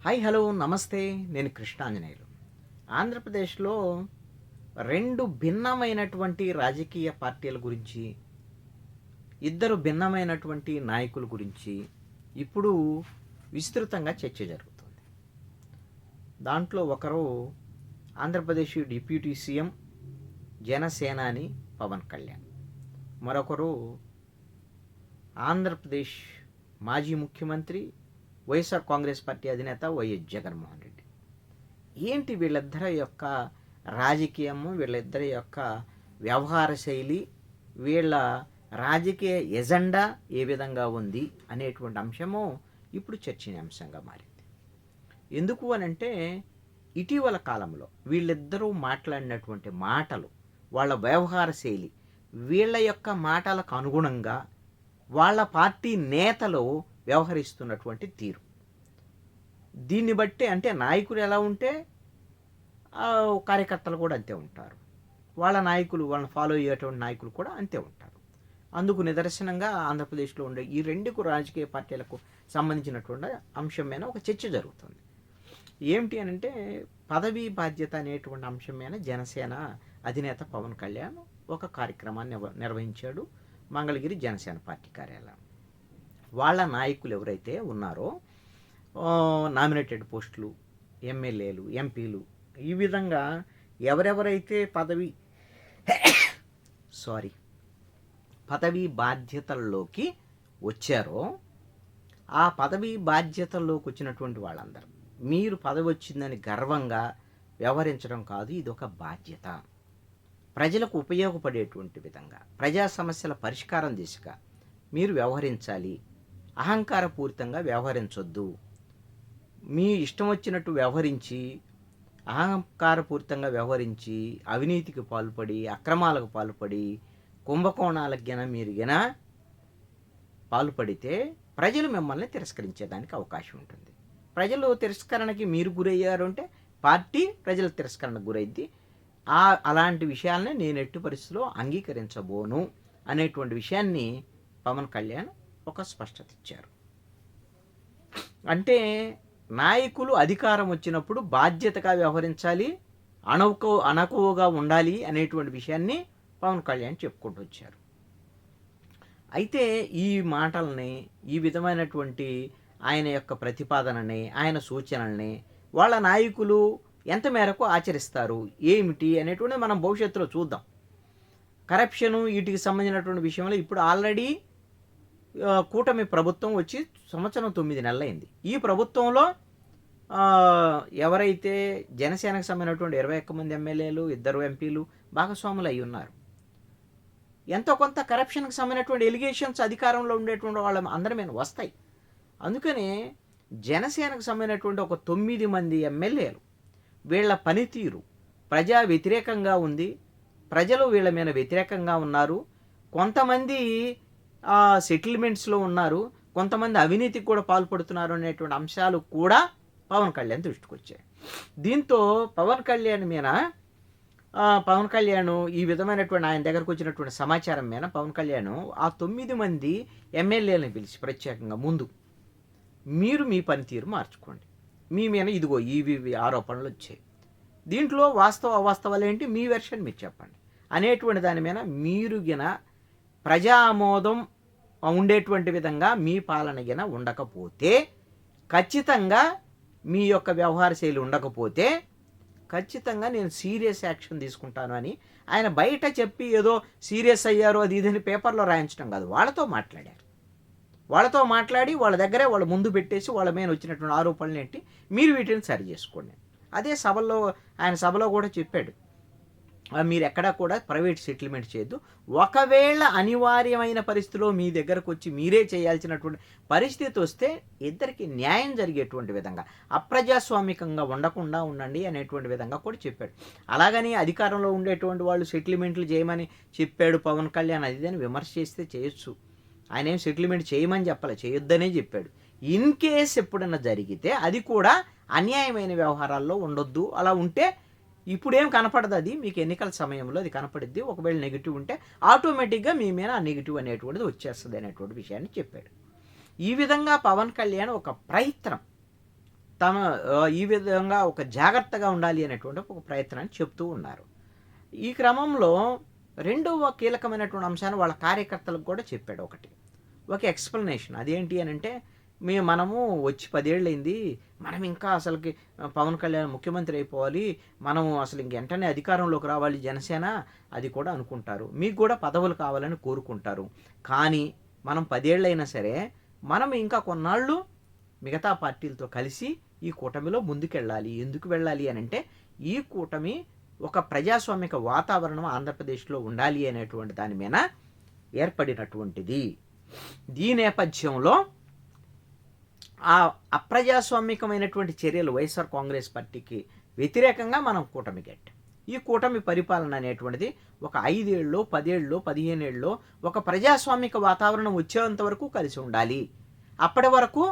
Hi hello నమస్తే. నేను కృష్ణాంజనేయులు. ఆంధ్రప్రదేశ్లో రెండు భిన్నమైనటువంటి రాజకీయ పార్టీల గురించి, ఇద్దరు భిన్నమైనటువంటి నాయకుల గురించి ఇప్పుడు విస్తృతంగా చర్చ జరుగుతుంది. దాంట్లో ఒకరు ఆంధ్రప్రదేశ్ డిప్యూటీ సీఎం జనసేనాని పవన్ కళ్యాణ్, మరొకరు ఆంధ్రప్రదేశ్ మాజీ ముఖ్యమంత్రి వైఎస్ఆర్ కాంగ్రెస్ పార్టీ అధినేత వైఎస్ జగన్మోహన్ రెడ్డి. ఏంటి వీళ్ళిద్దరి యొక్క రాజకీయము, వీళ్ళిద్దరి యొక్క వ్యవహార శైలి, వీళ్ళ రాజకీయ ఎజెండా ఏ విధంగా ఉంది అనేటువంటి అంశము ఇప్పుడు చర్చనీయాంశంగా మారింది. ఎందుకు అనంటే ఇటీవల కాలంలో వీళ్ళిద్దరూ మాట్లాడినటువంటి మాటలు, వాళ్ళ వ్యవహార శైలి, వీళ్ళ యొక్క మాటలకు అనుగుణంగా వాళ్ళ పార్టీ నేతలు వ్యవహరిస్తున్నటువంటి తీరు, దీన్ని బట్టి అంటే నాయకులు ఎలా ఉంటే కార్యకర్తలు కూడా అంతే ఉంటారు, వాళ్ళ నాయకులు వాళ్ళని ఫాలో అయ్యేటువంటి నాయకులు కూడా అంతే ఉంటారు. అందుకు నిదర్శనంగా ఆంధ్రప్రదేశ్లో ఉండే ఈ రెండు రాజకీయ పార్టీలకు సంబంధించినటువంటి అంశం మీద ఒక చర్చ జరుగుతుంది. ఏమిటి అని అంటే పదవీ బాధ్యత అనేటువంటి అంశం మీద జనసేన అధినేత పవన్ కళ్యాణ్ ఒక కార్యక్రమాన్ని నిర్వహించాడు మంగళగిరి జనసేన పార్టీ కార్యాలయం. వాళ్ళ నాయకులు ఎవరైతే ఉన్నారో నామినేటెడ్ పోస్టులు, ఎమ్మెల్యేలు, ఎంపీలు, ఈ విధంగా ఎవరెవరైతే పదవీ బాధ్యతల్లోకి వచ్చారో ఆ పదవీ బాధ్యతల్లోకి వచ్చినటువంటి వాళ్ళందరూ మీరు పదవి వచ్చిందని గర్వంగా వ్యవహరించడం కాదు, ఇది ఒక బాధ్యత. ప్రజలకు ఉపయోగపడేటువంటి విధంగా, ప్రజా సమస్యల పరిష్కారం దిశగా మీరు వ్యవహరించాలి. అహంకారపూరితంగా వ్యవహరించొద్దు. మీ ఇష్టం వచ్చినట్టు అహంకారపూరితంగా వ్యవహరించి అవినీతికి పాల్పడి, అక్రమాలకు పాల్పడి, కుంభకోణాలకు మీరు పాల్పడితే ప్రజలు మిమ్మల్ని తిరస్కరించేదానికి అవకాశం ఉంటుంది. ప్రజలు తిరస్కరణకి మీరు గురయ్యారు అంటే పార్టీ ప్రజల తిరస్కరణకు గురైద్ది. అలాంటి విషయాలని నేను ఎట్టి పరిస్థితిలో అంగీకరించబోను అనేటువంటి విషయాన్ని పవన్ కళ్యాణ్ ఒక స్పష్టత ఇచ్చారు. అంటే నాయకులు అధికారం వచ్చినప్పుడు బాధ్యతగా వ్యవహరించాలి, అణకువగా ఉండాలి అనేటువంటి విషయాన్ని పవన్ కళ్యాణ్ చెప్పుకుంటూ వచ్చారు. అయితే ఈ మాటల్ని, ఈ విధమైనటువంటి ఆయన యొక్క ప్రతిపాదనని, ఆయన సూచనల్ని వాళ్ళ నాయకులు ఎంత మేరకు ఆచరిస్తారు, ఏమిటి అనేటువంటిది మనం భవిష్యత్తులో చూద్దాం. కరప్షను వీటికి సంబంధించినటువంటి విషయంలో ఇప్పుడు ఆల్రెడీ కూటమి ప్రభుత్వం వచ్చి సంవత్సరం 9 నెలలైంది. ఈ ప్రభుత్వంలో ఎవరైతే జనసేనకు సంబంధించినటువంటి 21 మంది ఎమ్మెల్యేలు, 2 ఎంపీలు భాగస్వాములు అయి ఉన్నారు. ఎంతో కొంత కరప్షన్కి సంబంధించినటువంటి ఎలిగేషన్స్ అధికారంలో ఉండేటువంటి వాళ్ళ అందరి మీద వస్తాయి. అందుకనే జనసేనకు సంబంధించినటువంటి ఒక 9 మంది ఎమ్మెల్యేలు వీళ్ళ పనితీరు ప్రజా వ్యతిరేకంగా ఉంది, ప్రజలు వీళ్ళ మీద వ్యతిరేకంగా ఉన్నారు, కొంతమంది సెటిల్మెంట్స్లో ఉన్నారు, కొంతమంది అవినీతికి కూడా పాల్పడుతున్నారు అనేటువంటి అంశాలు కూడా పవన్ కళ్యాణ్ దృష్టికి వచ్చాయి. దీంతో పవన్ కళ్యాణ్ ఈ విధమైనటువంటి ఆయన దగ్గరకు వచ్చినటువంటి సమాచారం మీద పవన్ కళ్యాణ్ ఆ 9 మంది ఎమ్మెల్యేలను పిలిచి ప్రత్యేకంగా ముందు మీరు మీ పనితీరు మార్చుకోండి, మీ మీద ఇదిగో ఇవి ఆరోపణలు వచ్చాయి, దీంట్లో అవాస్తవాలు ఏంటి, మీ వెర్షన్ మీరు చెప్పండి అనేటువంటి దాని మీద మీరు ప్రజా ఆమోదం ఉండేటువంటి విధంగా మీ పాలన ఉండకపోతే, ఖచ్చితంగా మీ యొక్క వ్యవహార శైలి ఉండకపోతే ఖచ్చితంగా నేను సీరియస్ యాక్షన్ తీసుకుంటాను అని ఆయన బయట చెప్పి ఏదో సీరియస్ అయ్యారు అది ఇదని పేపర్లో రాయించడం కాదు, వాళ్ళతో మాట్లాడి వాళ్ళ దగ్గరే వాళ్ళ ముందు పెట్టేసి వాళ్ళ మీద వచ్చినటువంటి ఆరోపణలు ఏంటి, మీరు వీటిని సరి చేసుకోండి. అదే ఆయన సభలో కూడా చెప్పాడు, మీరు ఎక్కడా కూడా ప్రైవేట్ సెటిల్మెంట్ చేయొద్దు, ఒకవేళ అనివార్యమైన పరిస్థితిలో మీ దగ్గరకు వచ్చి మీరే చేయాల్సినటువంటి పరిస్థితి వస్తే ఇద్దరికి న్యాయం జరిగేటువంటి విధంగా, అప్రజాస్వామికంగా ఉండకుండా ఉండండి అనేటువంటి విధంగా కూడా చెప్పాడు. అలాగని అధికారంలో ఉండేటువంటి వాళ్ళు సెటిల్మెంట్లు చేయమని చెప్పాడు పవన్ కళ్యాణ్, అది అని విమర్శ చేస్తే చేయొచ్చు, ఆయన ఏం సెటిల్మెంట్ చేయమని చెప్పలే, చేయొద్దనే చెప్పాడు. ఇన్ కేస్ ఎప్పుడన్నా జరిగితే అది కూడా అన్యాయమైన వ్యవహారాల్లో ఉండొద్దు, అలా ఉంటే ఇప్పుడేం కనపడదు, అది మీకు ఎన్నికల సమయంలో అది కనపడిద్ది, ఒకవేళ నెగిటివ్ ఉంటే ఆటోమేటిక్గా మీ మీద ఆ నెగిటివ్ అనేటువంటిది వచ్చేస్తుంది అనేటువంటి విషయాన్ని చెప్పాడు. ఈ విధంగా పవన్ కళ్యాణ్ ఒక ప్రయత్నం తమ ఈ విధంగా ఒక జాగ్రత్తగా ఉండాలి అనేటువంటి ఒక ప్రయత్నాన్ని చెప్తూ ఉన్నారు. ఈ క్రమంలో రెండవ కీలకమైనటువంటి అంశాన్ని వాళ్ళ కార్యకర్తలకు కూడా చెప్పాడు ఒకటి. ఒక ఎక్స్‌ప్లనేషన్. అదేంటి అనంటే, మనము వచ్చి 10 ఏళ్లయింది. మనం ఇంకా అసలకి పవన్ కళ్యాణ్ ముఖ్యమంత్రి అయిపోవాలి. మనము అసలు ఇంక వెంటనే అధికారంలోకి రావాలి జనసేన అది కూడా అనుకుంటారు. మీకు కూడా పదవులు కావాలని కోరుకుంటారు. కానీ మనం 10 ఏళ్లైనా సరే, మనం ఇంకా కొన్నాళ్ళు మిగతా పార్టీలతో కలిసి ఈ కూటమిలో ముందుకెళ్ళాలి. ఎందుకు వెళ్ళాలి అనంటే, ఈ కూటమి ఒక ప్రజాస్వామిక వాతావరణం ఆంధ్రప్రదేశ్‌లో ఉండాలి అనేటువంటి దాని మీద ఏర్పడినటువంటిది. ఈ నేపథ్యంలో ఆ అప్రజాస్వామికమైనటువంటి చర్యలు వైఎస్ఆర్ కాంగ్రెస్ పార్టీకి వ్యతిరేకంగా మనం కూటమి కట్టాం. ఈ కూటమి పరిపాలన అనేటువంటిది ఒక 5 ఏళ్ళో 10 ఏళ్ళో 15 ఏళ్ళలో ఒక ప్రజాస్వామిక వాతావరణం వచ్చేంత వరకు కలిసి ఉండాలి. అప్పటి వరకు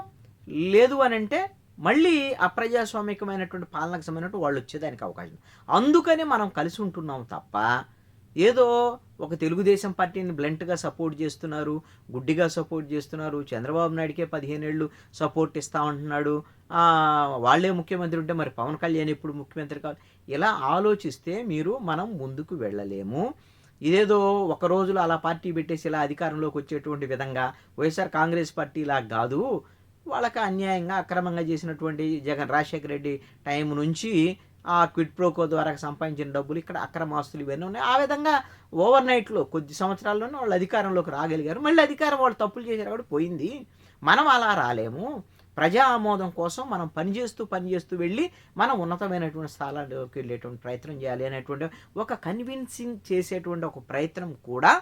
లేదు అనంటే మళ్ళీ అప్రజాస్వామికమైనటువంటి పాలనకు సంబంధించినట్టు వాళ్ళు వచ్చేదానికి అవకాశం. అందుకని మనం కలిసి ఉంటున్నాం తప్ప ఏదో ఒక తెలుగుదేశం పార్టీని బ్లంట్గా సపోర్ట్ చేస్తున్నారు, గుడ్డిగా సపోర్ట్ చేస్తున్నారు. చంద్రబాబు నాయుడికే 15 ఏళ్ళు సపోర్ట్ ఇస్తా ఉంటున్నాడు. వాళ్ళే ముఖ్యమంత్రి ఉంటే మరి పవన్ కళ్యాణ్ ఎప్పుడు ముఖ్యమంత్రి కావాలి? ఇలా ఆలోచిస్తే మనం ముందుకు వెళ్ళలేము. ఇదేదో ఒక రోజులో అలా పార్టీ పెట్టేసి ఇలా అధికారంలోకి వచ్చేటువంటి విధంగా వైఎస్ఆర్ కాంగ్రెస్ పార్టీ ఇలా కాదు. వాళ్ళకి అన్యాయంగా అక్రమంగా చేసినటువంటి రాజశేఖర రెడ్డి టైం నుంచి ఆ క్విడ్ ప్రోకో ద్వారా సంపాదించిన డబ్బులు, ఇక్కడ అక్రమ ఆస్తులు ఇవన్నీ ఉన్నాయి. ఆ విధంగా ఓవర్ నైట్లో కొద్ది సంవత్సరాల్లోనే వాళ్ళు అధికారంలోకి రాగలిగారు. మళ్ళీ అధికారం వాళ్ళు తప్పులు చేశారు కాబట్టి పోయింది. మనం అలా రాలేము. ప్రజా ఆమోదం కోసం మనం పనిచేస్తూ వెళ్ళి మనం ఉన్నతమైనటువంటి స్థానాల్లోకి వెళ్ళేటువంటి ప్రయత్నం చేయాలి అనేటువంటి ఒక కన్విన్సింగ్ చేసేటువంటి ఒక ప్రయత్నం కూడా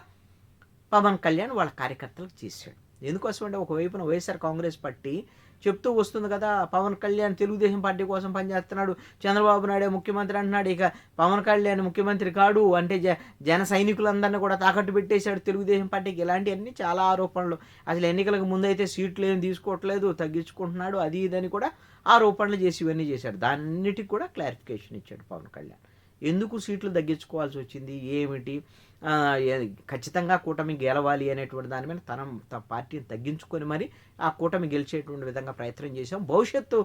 పవన్ కళ్యాణ్ వాళ్ళ కార్యకర్తలకు చేశాడు. ఎందుకోసం అంటే ఒకవైపున వైఎస్ఆర్ కాంగ్రెస్ పార్టీ చెప్తూ వస్తుంది కదా, పవన్ కళ్యాణ్ తెలుగుదేశం పార్టీ కోసం పనిచేస్తున్నాడు, చంద్రబాబు నాయుడే ముఖ్యమంత్రి అంటున్నాడు, ఇక పవన్ కళ్యాణ్ ముఖ్యమంత్రి కాడు అంటే జన సైనికులందరినీ కూడా తాకట్టు పెట్టేశాడు తెలుగుదేశం పార్టీకి. ఇలాంటివన్నీ చాలా ఆరోపణలు. అసలు ఎన్నికలకు ముందైతే సీట్లు ఏం తీసుకోవట్లేదు, తగ్గించుకుంటున్నాడు, అది ఇదని కూడా ఆరోపణలు చేసి ఇవన్నీ చేశాడు. దాన్నిటికి కూడా క్లారిఫికేషన్ ఇచ్చాడు పవన్ కళ్యాణ్. ఎందుకు సీట్లు తగ్గించుకోవాల్సి వచ్చింది, ఏమిటి, ఖచ్చితంగా కూటమి గెలవాలి అనేటువంటి దాని మీద తన పార్టీని తగ్గించుకొని మరి ఆ కూటమి గెలిచేటువంటి విధంగా ప్రయత్నం చేశాం. భవిష్యత్తు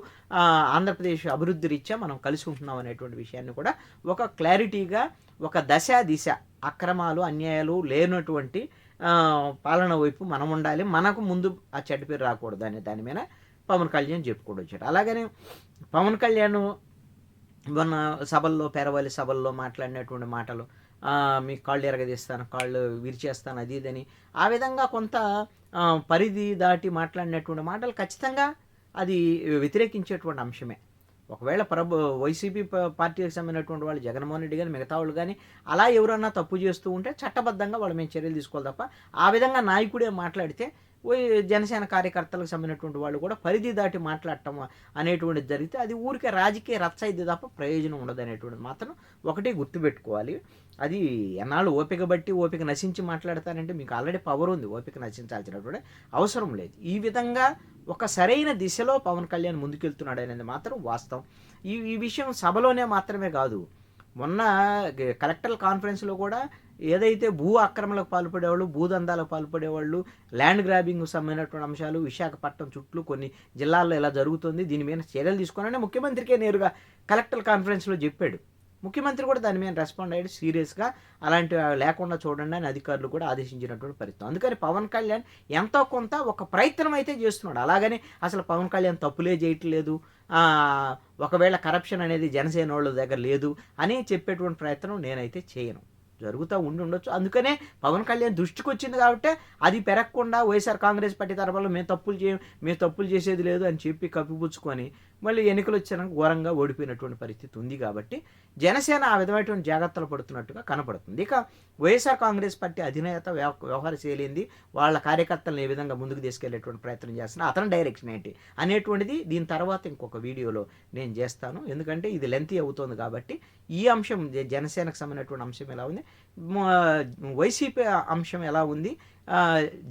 ఆంధ్రప్రదేశ్ అభివృద్ధి రీత్యా మనం కలిసి ఉంటున్నాం అనేటువంటి విషయాన్ని కూడా ఒక క్లారిటీగా, ఒక దిశ అక్రమాలు అన్యాయాలు లేనటువంటి పాలన వైపు మనం ఉండాలి, మనకు ముందు ఆ చెడ్డ పేరు రాకూడదు అనే దాని మీద పవన్ కళ్యాణ్ చెప్పుకోవడం వచ్చాడు. అలాగనే పవన్ కళ్యాణ్ మొన్న సభల్లో, పేరవల్లి సభల్లో మాట్లాడినటువంటి మాటలు, మీ కాళ్ళు ఎరగదీస్తాను, కాళ్ళు విరిచేస్తాను, అది ఇదని ఆ విధంగా కొంత పరిధి దాటి మాట్లాడినటువంటి మాటలు ఖచ్చితంగా అది వ్యతిరేకించేటువంటి అంశమే. ఒకవేళ వైసీపీ పార్టీకి సంబంధించినటువంటి వాళ్ళు, జగన్మోహన్ రెడ్డి కానీ మిగతా వాళ్ళు కానీ అలా ఎవరన్నా తప్పు చేస్తూ ఉంటే చట్టబద్ధంగా వాళ్ళు మేము చర్యలు తీసుకోవాలి తప్ప ఆ విధంగా నాయకుడే మాట్లాడితే జనసేన కార్యకర్తలకు సంబంధించినటువంటి వాళ్ళు కూడా పరిధి దాటి మాట్లాడటం అనేటువంటిది జరిగితే అది ఊరికే రాజకీయ రచ్చ ఇది తప్ప ప్రయోజనం ఉండదు అనేటువంటిది మాత్రం ఒకటి గుర్తుపెట్టుకోవాలి. అది ఎన్నాళ్ళు ఓపిక నశించి మాట్లాడతానంటే మీకు ఆల్రెడీ పవర్ ఉంది, ఓపిక నశించాల్సినటువంటి అవసరం లేదు. ఈ విధంగా ఒక సరైన దిశలో పవన్ కళ్యాణ్ ముందుకెళ్తున్నాడు అనేది మాత్రం వాస్తవం. ఈ విషయం సభలోనే మాత్రమే కాదు, మొన్న కలెక్టరల్ కాన్ఫరెన్స్లో కూడా ఏదైతే భూ ఆక్రమణలకు పాల్పడేవాళ్ళు, భూదందాలకు పాల్పడేవాళ్ళు, ల్యాండ్ గ్రాబింగ్ సంబంధించినటువంటి అంశాలు విశాఖపట్నం చుట్టూ కొన్ని జిల్లాల్లో ఇలా జరుగుతుంది, దీని మీద చర్యలు తీసుకోవాలని ముఖ్యమంత్రికే నేరుగా కలెక్టరల్ కాన్ఫరెన్స్లో చెప్పాడు. ముఖ్యమంత్రి కూడా దాని మీద రెస్పాండ్ అయ్యాడు సీరియస్గా. అలాంటి లేకుండా చూడండి అని అధికారులు కూడా ఆదేశించినటువంటి పరిస్థితి. అందుకని పవన్ కళ్యాణ్ ఎంతో కొంత ఒక ప్రయత్నం అయితే చేస్తున్నాడు. అలాగని అసలు పవన్ కళ్యాణ్ తప్పులే చేయట్లేదు, ఒకవేళ కరప్షన్ అనేది జనసేన వాళ్ళ దగ్గర లేదు అని చెప్పేటువంటి ప్రయత్నం నేనైతే చేయను. జరుగుతూ ఉండొచ్చు. అందుకనే పవన్ కళ్యాణ్ దృష్టికి వచ్చింది కాబట్టి అది పెరగకుండా వైఎస్ఆర్ కాంగ్రెస్ పార్టీ తరఫున మేము తప్పులు చేసేది లేదు అని చెప్పి కప్పిపుచ్చుకొని మళ్ళీ ఎన్నికలు వచ్చాక ఘోరంగా ఓడిపోయినటువంటి పరిస్థితి ఉంది. కాబట్టి జనసేన ఆ విధమైనటువంటి జాగ్రత్తలు పడుతున్నట్టుగా కనపడుతుంది. ఇక వైఎస్ఆర్ కాంగ్రెస్ పార్టీ అధినేత వ్యవహార శైలింది, వాళ్ళ కార్యకర్తలను ఏ విధంగా ముందుకు తీసుకెళ్లేటువంటి ప్రయత్నం చేస్తున్నా, అతని డైరెక్షన్ ఏంటి అనేటువంటిది దీని తర్వాత ఇంకొక వీడియోలో నేను చేస్తాను. ఎందుకంటే ఇది లెంతీ అవుతుంది కాబట్టి ఈ అంశం జనసేనకు సంబంధించినటువంటి అంశం ఎలా ఉంది, వైసీపీ అంశం ఎలా ఉంది,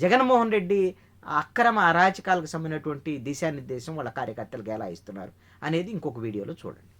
జగన్మోహన్ రెడ్డి అక్రమ అరాచకాలకు సంబంధించినటువంటి దిశానిర్దేశం వాళ్ళ కార్యకర్తలకు ఎలా ఇస్తున్నారు అనేది ఇంకొక వీడియోలో చూడండి.